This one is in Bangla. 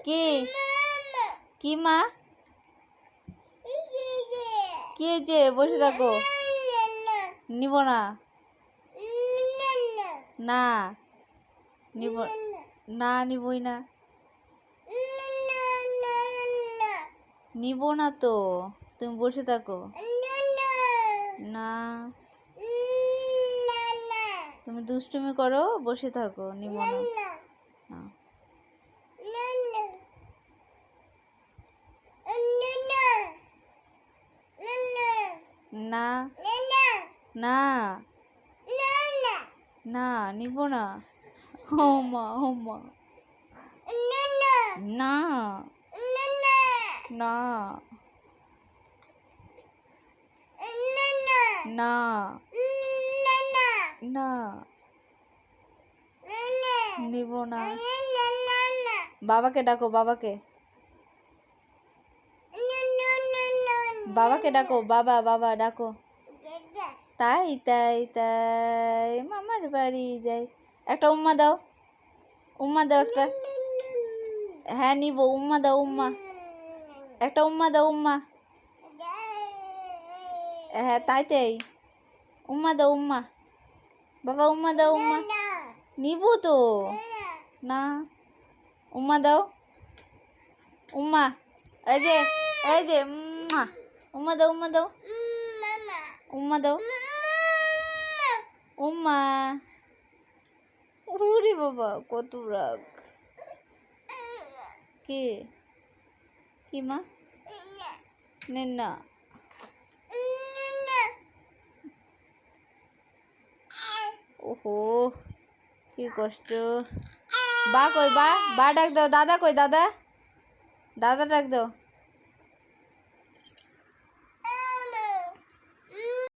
কি কি মা? কি যে বসে থাকো? নিব না, না নিব না, নিবই না, নিব না তো, তুমি বসে থাকো। না, তুমি দুষ্টুমি করো, বসে থাকো, নিব না। না না না, নিব না। ও মা, ও মা, না না না না, নিব না। বাবাকে ডাকো, বাবাকে, বাবাকে ডাকো, বাবা, বাবা ডাকো। তাই তাই তাই মামার বাড়ি যাই। একটা উম্মা দাও, উম্মা দাও একটা। হ্যাঁ নিব, উম্মা দাও, উম্মা একটা, উম্মা দাও, উম্মা। হ্যাঁ তাই তাই, উম্মা দাও, উম্মা। বাবা উম্মা দাও, উম্মা। নিব তো, না, উম্মা দাও, উম্মা। এই যে, এই যে, উম্মা দাও, উম্মা দাও, উম্মা দাও, উম্মা। ওরে বাবা, কত রাগ। কে কি মা? নেন না। ওহো, কি কষ্ট। বা কই, বা বা ডাক দাও। দাদা কই, দাদা, দাদা ডাক দাও।